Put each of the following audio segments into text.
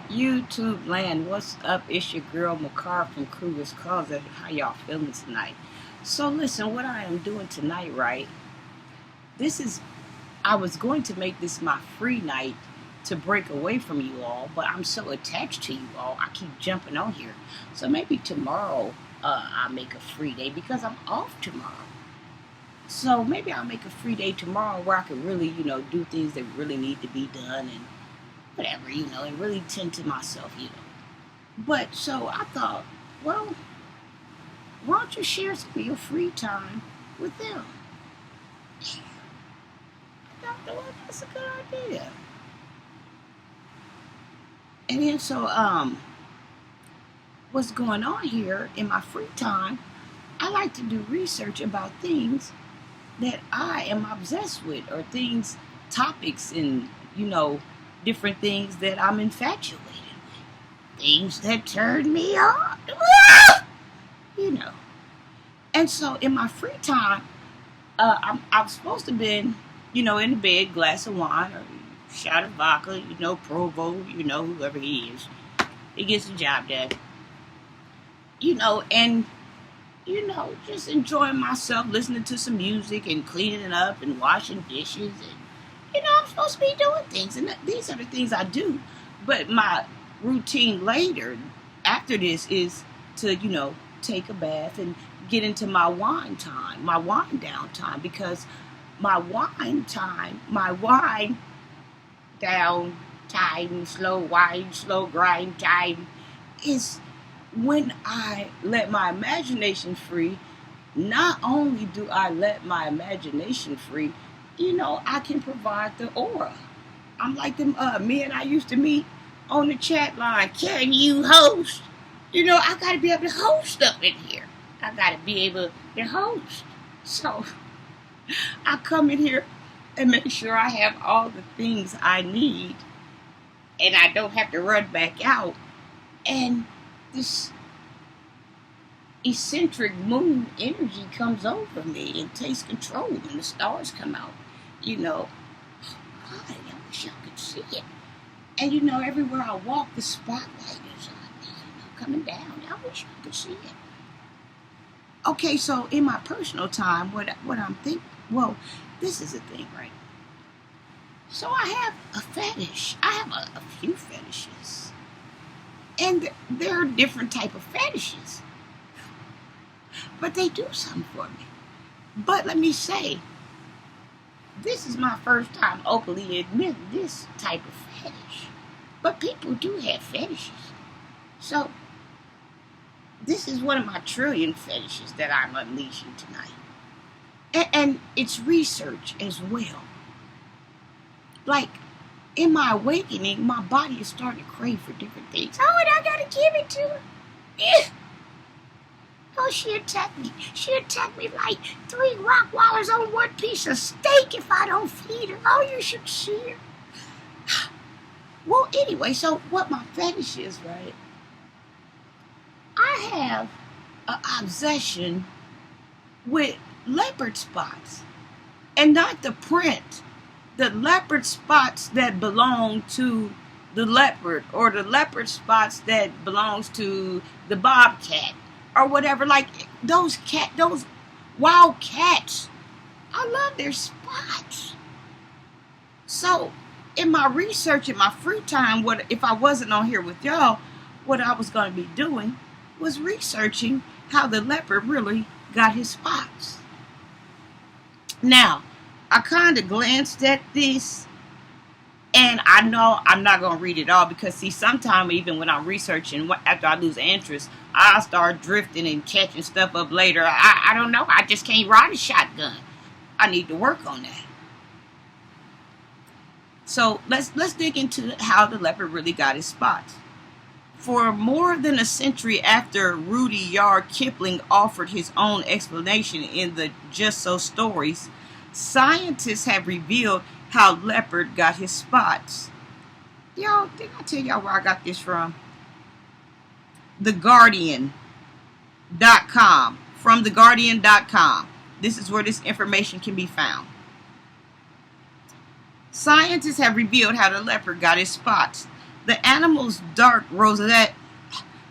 YouTube land, what's up? It's your girl Makar from Kruger's Closet. How y'all feeling tonight? So listen, what I am doing tonight, right? This is, I was going to make this my free night to break away from you all, but I'm so attached to you all, I keep jumping on here. So maybe tomorrow I'll make a free day because I'm off tomorrow. So maybe I'll make a free day tomorrow where I can really, do things that really need to be done and whatever, and really tend to myself. But so I thought, well, why don't you share some of your free time with them? I thought, well, that's a good idea. And then what's going on here in my free time, I like to do research about things that I am obsessed with, or topics, and, different things that I'm infatuated with. Things that turn me on. And so in my free time, I'm supposed to be, in the bed, glass of wine, or shot of vodka, Provo, whoever he is. He gets the job done. And, just enjoying myself, listening to some music and cleaning up and washing dishes. And, I'm supposed to be doing things. And these are the things I do. But my routine later, after this, is to, take a bath and get into my wine down time. Because my wine down time, slow grind time, is when I let my imagination free. Not only do I let my imagination free, I can provide the aura. I'm like them men I used to meet on the chat line. Can you host? I gotta be able to host up in here. I gotta be able to host. So I come in here and make sure I have all the things I need, and I don't have to run back out. And this eccentric moon energy comes over me and takes control, and the stars come out. Oh God, I wish y'all could see it. And everywhere I walk, the spotlight is on me, coming down. I wish y'all could see it. Okay, so in my personal time, what I'm thinking, well, this is the thing, right? So I have a fetish. I have a few fetishes. And there are different type of fetishes. But they do something for me. But let me say, this is my first time openly admitting this type of fetish. But people do have fetishes. So this is one of my trillion fetishes that I'm unleashing tonight. And it's research as well. Like, in my awakening, my body is starting to crave for different things. Oh, and I gotta give it to her. Yeah. Oh, she attacked me. She attacked me like 3 rock wallers on one piece of steak if I don't feed her. Oh, you should see her. Well, anyway, so what my fetish is, right? I have an obsession with leopard spots. And not the print. The leopard spots that belong to the leopard, or the leopard spots that belongs to the bobcat, or whatever. Like those wild cats, I love their spots. So in my research, in my free time, what if I wasn't on here with y'all, what I was going to be doing was researching how the leopard really got his spots. Now, I kind of glanced at this, and I know I'm not going to read it all, because see, sometimes even when I'm researching, after I lose interest, I start drifting and catching stuff up later. I don't know. I just can't ride a shotgun. I need to work on that. So let's dig into how the leopard really got his spots. For more than a century after Rudyard Kipling offered his own explanation in the Just So stories, scientists have revealed how leopard got his spots. Y'all, did I tell y'all where I got this from? TheGuardian.com. From TheGuardian.com. This is where this information can be found. Scientists have revealed how the leopard got his spots. The animal's dark rosette,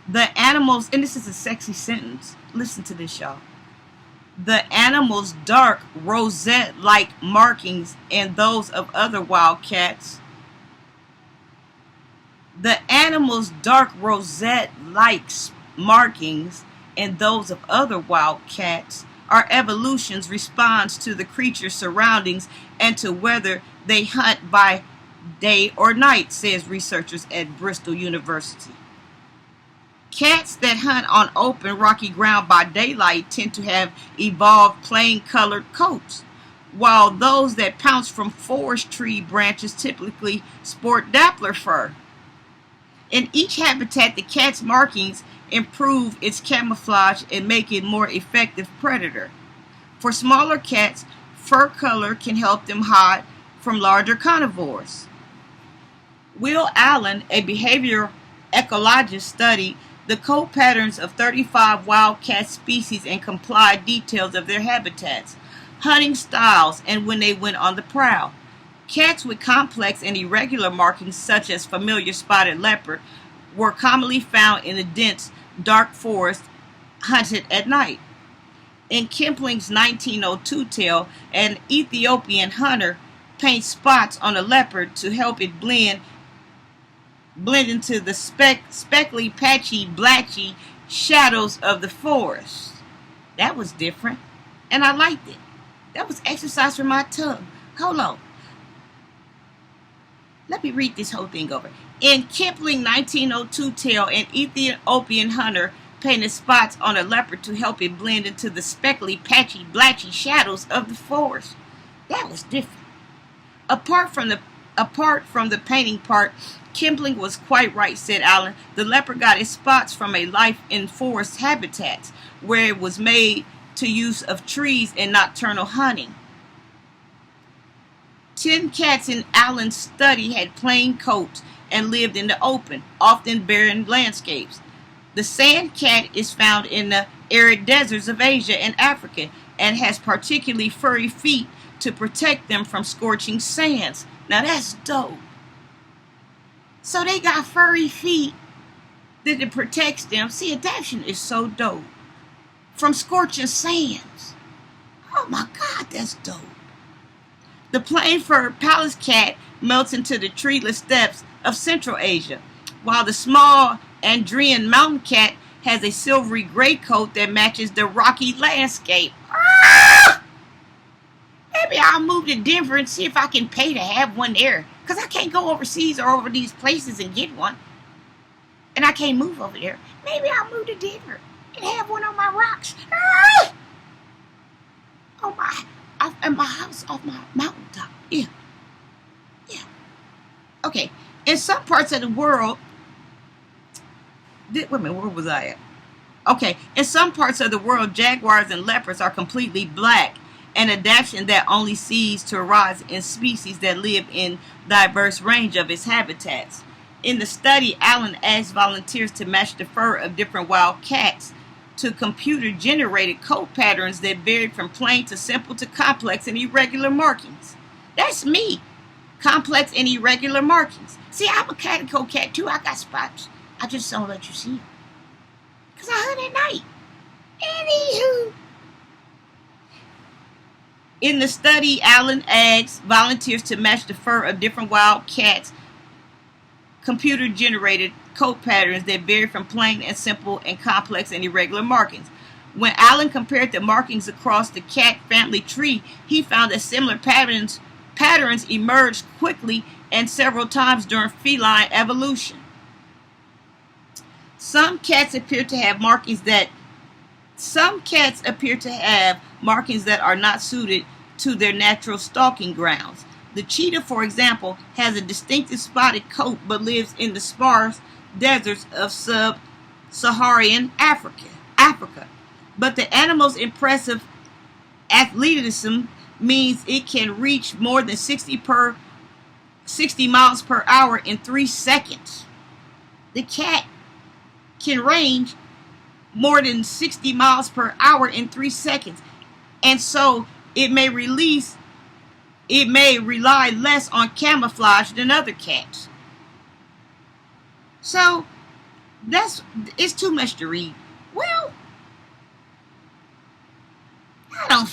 the animal's, and this is a sexy sentence. Listen to this, y'all. The animal's dark rosette-like markings and those of other wildcats. The animal's dark rosette-like markings and those of other wildcats are evolution's response to the creature's surroundings and to whether they hunt by day or night, says researchers at Bristol University. Cats that hunt on open, rocky ground by daylight tend to have evolved plain-colored coats, while those that pounce from forest tree branches typically sport dappler fur. In each habitat, the cat's markings improve its camouflage and make it a more effective predator. For smaller cats, fur color can help them hide from larger carnivores. Will Allen, a behavioral ecologist, studied the coat patterns of 35 wild cat species and compiled details of their habitats, hunting styles, and when they went on the prowl. Cats with complex and irregular markings, such as familiar spotted leopard, were commonly found in the dense, dark forest hunted at night. In Kipling's 1902 tale, an Ethiopian hunter paints spots on a leopard to help it blend into the speckly, patchy, blatchy shadows of the forest. That was different, and I liked it. That was exercise for my tongue. Hold on. Let me read this whole thing over. In Kipling 1902 tale, an Ethiopian hunter painted spots on a leopard to help it blend into the speckly, patchy, blatchy shadows of the forest. That was different. Apart from the painting part, Kipling was quite right, said Allen. The leopard got its spots from a life in forest habitats, where it was made to use of trees and nocturnal hunting. 10 cats in Allen's study had plain coats and lived in the open, often barren landscapes. The sand cat is found in the arid deserts of Asia and Africa and has particularly furry feet to protect them from scorching sands. Now that's dope. So they got furry feet that it protects them. See, adaptation is so dope. From scorching sands. Oh my God, that's dope. The plain-furred Pallas cat melts into the treeless steppes of Central Asia, while the small Andrian mountain cat has a silvery gray coat that matches the rocky landscape. Ah! Maybe I'll move to Denver and see if I can pay to have one there, because I can't go overseas or over these places and get one. And I can't move over there. Maybe I'll move to Denver and have one on my rocks. Ah! In my house off my mountaintop. Yeah. Okay. In some parts of the world, wait a minute, where was I at? Okay. In some parts of the world, jaguars and leopards are completely black, an adaptation that only seems to arise in species that live in diverse range of its habitats. In the study, Allen asked volunteers to match the fur of different wild cats to computer-generated coat patterns that varied from plain to simple to complex and irregular markings. That's me. Complex and irregular markings. See, I'm a calico cat too. I got spots. I just don't let you see them. Because I hunt at night. Anywho. In the study, Allen asked volunteers to match the fur of different wild cats' computer-generated coat patterns that vary from plain and simple and complex and irregular markings. When Allen compared the markings across the cat family tree, he found that similar patterns emerged quickly and several times during feline evolution. Some cats appear to have markings that are not suited to their natural stalking grounds. The cheetah, for example, has a distinctive spotted coat but lives in the sparse deserts of sub-Saharan Africa. But the animal's impressive athleticism means it can reach more than 60 miles per hour in 3 seconds. The cat can range more than 60 miles per hour in 3 seconds. And so it may rely less on camouflage than other cats. So it's too much to read. Well, I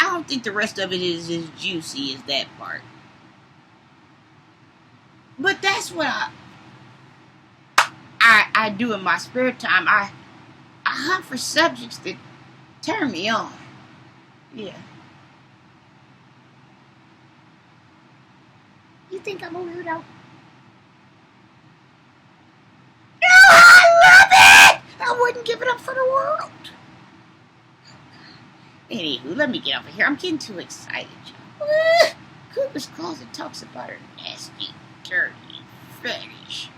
don't think the rest of it is as juicy as that part. But that's what I do in my spare time. I hunt for subjects that turn me on. Yeah. You think I'm a weirdo? No, I love it! I wouldn't give it up for the world. Anywho, let me get over here. I'm getting too excited, y'all. Cooper's Closet talks about her nasty, dirty fetish.